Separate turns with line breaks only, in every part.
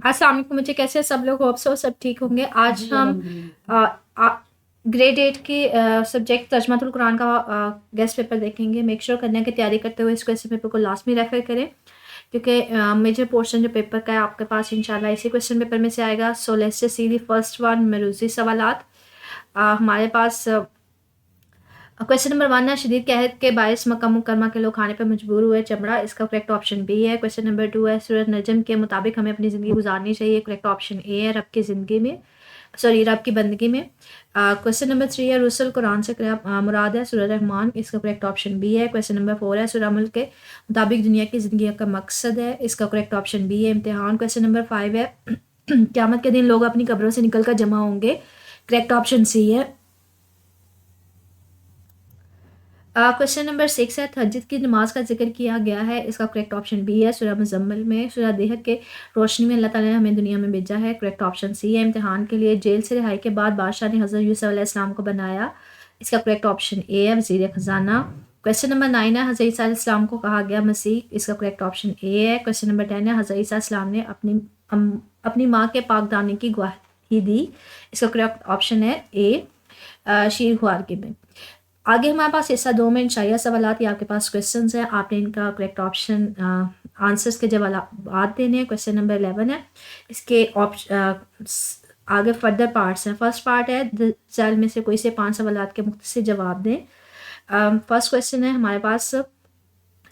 السلام علیکم بچے، کیسے ہیں سب لوگ؟ ہوپ سو سب ٹھیک ہوں گے۔ آج ہم گریڈ 8 کی سبجیکٹ ترجمہ القرآن کا گیسٹ پیپر دیکھیں گے۔ میک شیور کرنے کی تیاری کرتے ہوئے اس کویسچن پیپر کو لاسٹ میں ریفر کریں، کیونکہ میجر پورشن جو پیپر کا ہے آپ کے پاس انشاءاللہ اسی کویسچن پیپر میں سے آئے گا۔ So let's just see the first one, مروزی سوالات۔ ہمارے پاس کویسچن نمبر 1 ہے، شدید قحط کے باعث مکہ مکرمہ کے لوگ کھانے پر مجبور ہوئے چمڑا، اس کا کریکٹ آپشن بی ہے۔ کویسچن نمبر 2 ہے، سورۃ نجم کے مطابق ہمیں اپنی زندگی گزارنی چاہیے، کریکٹ آپشن اے ہے، رب کی زندگی میں رب کی بندگی میں۔ کویسچن نمبر 3 ہے، رسل قرآن سے مراد ہے سورہ رحمان، اس کا کریکٹ آپشن بی ہے۔ کویسچن نمبر 4 ہے، سورہ ملک کے مطابق دنیا کی زندگی کا مقصد ہے، اس کا کریکٹ آپشن بی ہے۔ امتحان کویسچن نمبر 5 ہے، قیامت کے دن لوگ اپنی قبروں سے نکل کر جمع ہوں گے، کریکٹ آپشن سی ہے۔ کویسچن نمبر 6 ہے، تہجد کی نماز کا ذکر کیا گیا ہے، اس کا کریکٹ آپشن بی ہے سورہ مزمل میں۔ سورہ دہر کے روشنی میں اللہ تعالیٰ نے ہمیں دنیا میں بھیجا ہے، کریکٹ آپشن سی ہے۔ امتحان کے لیے جیل سے رہائی کے بعد بادشاہ نے حضرت یوسف علیہ السلام کو بنایا، اس کا کریکٹ آپشن اے ہے، وزیر خزانہ۔ کویسچن نمبر 9 ہے، حضرت عیسیٰ علیہ السلام کو کہا گیا مسیح، اس کا کریکٹ آپشن اے ہے۔ کویسچن نمبر 10 ہے، حضرت عیسیٰ علیہ السلام نے اپنی ماں کے پاک دامنی کی گواہی دی، اس کا کریکٹ آپشن ہے اے، شیر خوار کے میں۔ آگے ہمارے پاس حصہ 2 میں انشائیہ سوالات، یہ آپ کے پاس کویسچنز ہیں، آپ نے ان کا کریکٹ آپشن آنسرز کے جوابات دینے ہیں۔ کویسچن نمبر 11 ہے، اس کے آگے فردر پارٹس ہیں۔ فرسٹ پارٹ ہے، ذیل میں سے کوئی سے 5 سوالات کے مختصر جواب دیں۔ فرسٹ کویسچن ہے ہمارے پاس،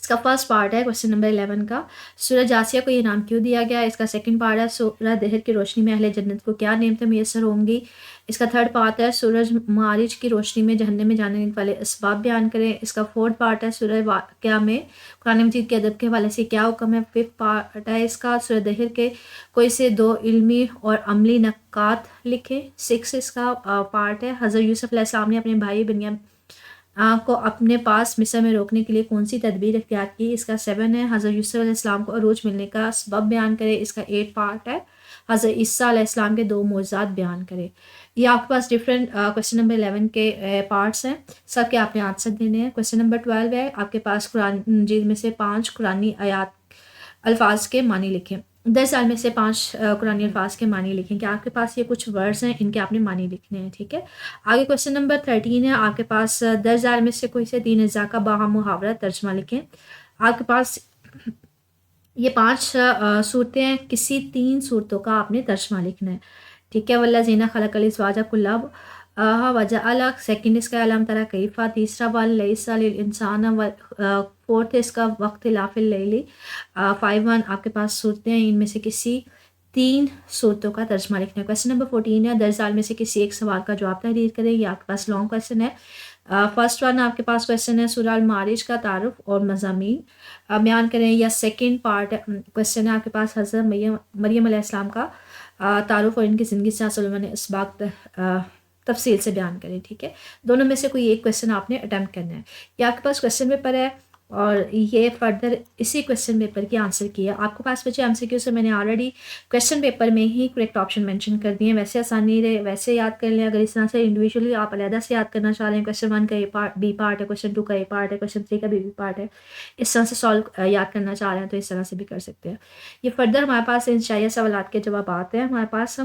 اس کا فرسٹ پارٹ ہے کویسچن نمبر 11 کا، سورہ جاسیہ کو یہ نام کیوں دیا گیا؟ اس کا سیکنڈ پارٹ ہے، سورہ دہر کی روشنی میں اہل جنت کو کیا نعمتیں میسر ہوں گی؟ اس کا تھرڈ پارٹ ہے، سورج معارج کی روشنی میں جہنم میں جانے والے اسباب بیان کریں۔ اس کا فورتھ پارٹ ہے، سورہ واقعہ میں قرآن مجید کے ادب کے حوالے سے کیا حکم ہے؟ ففتھ پارٹ ہے اس کا، سورہ دہر کے کوئی سے 2 علمی اور عملی نکات لکھیں۔ 6 اس کا پارٹ ہے، حضرت یوسف علیہ السلام نے اپنے بھائی بنیامین کو اپنے پاس مصر میں روکنے کے لیے کون سی تدبیر اختیار کی؟ اس کا 7 ہے، حضرت یوسف علیہ السلام کو عروج ملنے کا سبب بیان کرے۔ اس کا 8 پارٹ ہے، حضرت عیسیٰ علیہ السلام کے 2 معجزات بیان کرے۔ یہ آپ کے پاس ڈفرینٹ کویسچن نمبر 11 کے پارٹس ہیں، سب کے آپ نے آنسر دینے ہیں۔ کویسچن نمبر 12 ہے، آپ کے پاس قرآن مجید میں سے 5 قرآنی آیات الفاظ کے معنی لکھیں۔ 10 سال میں سے 5 قرآنی الفاظ کے معنی لکھیں، کہ آپ کے پاس یہ کچھ ورڈز ہیں، ان کے آپ نے معنی لکھنے ہیں، ٹھیک ہے۔ آگے کویسچن نمبر 13 ہے، آپ کے پاس 10 سال میں سے کوئی سے 3 اجزاء کا باہم محاورہ ترجمہ لکھیں۔ آپ کے پاس یہ 5 صورتیں ہیں، کسی 3 صورتوں کا آپ نے ترجمہ لکھنا ہے، ٹھیک ہے۔ والذین خلق الازواج کلها وجعل، سیکنڈ اس کا علم ترى کیف، تیسرا ولیس للانسان، فورتھ اس کا واختلاف اللیل۔ 5 آپ کے پاس صورتیں ہیں، ان میں سے کسی 3 صورتوں کا ترجمہ لکھنا ہے۔ کویسچن نمبر 14 ہے، 10 سال میں سے کسی ایک سوال کا جواب تحریر کریں، یہ آپ کے پاس لانگ کویسچن ہے۔ فرسٹ ون آپ کے پاس کویسچن ہے، سورہ المعارج کا تعارف اور مضامین بیان کریں، یا سیکنڈ پارٹ کویسچن ہے آپ کے پاس، حضرت مریم علیہ السلام کا تعارف اور ان کی زندگی سے حاصل ہونے اسباق تفصیل سے بیان کریں، ٹھیک ہے۔ دونوں میں سے کوئی ایک کویسچن آپ نے اٹیمپٹ کرنا ہے۔ یہ آپ کے پاس کویسچن پیپر ہے، اور یہ فردر اسی کویسچن پیپر کی آنسر کی ہے۔ آپ کے پاس بچے MCQ سے میں نے آلریڈی کویسچن پیپر میں ہی کریکٹ آپشن مینشن کر دیے ہیں، ویسے آسانی رہے ویسے یاد کر لیں۔ اگر اس طرح سے انڈیویجولی آپ علیحدہ سے یاد کرنا چاہ رہے ہیں، کویسچن 1 کا بی پارٹ ہے، کویسچن 2 کا اے پارٹ ہے، کویسچن 3 کا بی پارٹ ہے، اس طرح سے سالو یاد کرنا چاہ رہے ہیں تو اس طرح سے بھی کر سکتے ہیں۔ یہ فردر ہمارے پاس انشائیہ سوالات کے جوابات ہیں۔ ہمارے پاس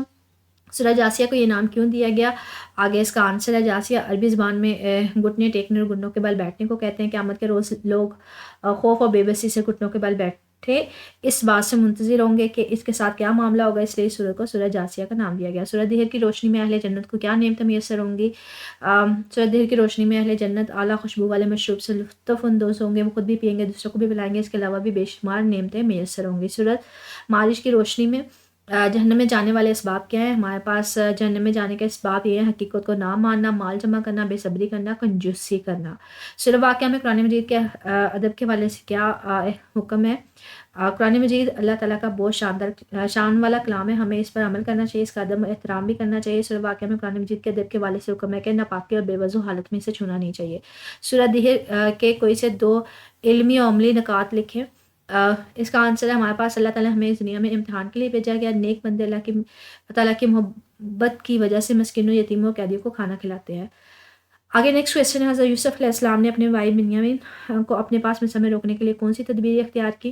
سورہ جاسیہ کو یہ نام کیوں دیا گیا؟ آگے اس کا آنسر ہے، جاسیہ عربی زبان میں گھٹنے ٹیکنے اور گھٹنوں کے بل بیٹھنے کو کہتے ہیں۔ قیامت کے روز لوگ خوف اور بے بسی سے گھٹنوں کے بل بیٹھے اس بات سے منتظر ہوں گے کہ اس کے ساتھ کیا معاملہ ہوگا، اس لیے سورہ کو سورہ جاسیہ کا نام دیا گیا۔ سورہ دہر کی روشنی میں اہل جنت کو کیا نعمتیں میسر ہوں گی؟ سورہ دہر کی روشنی میں اہل جنت اعلیٰ خوشبو والے مشروب سے لطف اندوز ہوں گے، وہ خود بھی پئیں گے، دوسروں کو بھی پلائیں گے، اس کے علاوہ بھی بے شمار نعمتیں میسر ہوں گی۔ سورہ معارج کی روشنی میں جہنم میں جانے والے اسباب کیا ہیں؟ ہمارے پاس جہنم میں جانے کے اسباب یہ ہیں، حقیقت کو نہ ماننا، مال جمع کرنا، بے صبری کرنا، کنجوسی کرنا۔ سورہ واقعہ میں قرآن مجید کے ادب کے حوالے سے کیا حکم ہے؟ قرآن مجید اللہ تعالیٰ کا بہت شاندار شان والا کلام ہے، ہمیں اس پر عمل کرنا چاہیے، اس کا ادب احترام بھی کرنا چاہیے۔ سورہ واقعہ میں قرآن مجید کے ادب کے حوالے سے حکم ہے کہ ناپاکی اور بے وضو حالت میں اسے چھونا نہیں چاہیے۔ سورہ دہر کے کوئی سے 2 علمی اور عملی نکات لکھیں۔ اس کا آنسر ہے، ہمارے پاس اللہ تعالیٰ ہمیں اس دنیا میں امتحان کے لیے بھیجا گیا، نیک بندے اللہ تعالیٰ کی محبت کی وجہ سے مسکینوں، یتیموں اور قیدیوں کو کھانا کھلاتے ہیں۔ آگے نیکسٹ کویسچن ہے، حضرت یوسف علیہ السلام نے اپنے بھائی بنیامین کو اپنے پاس مصر میں روکنے کے لیے کون سی تدبیر اختیار کی؟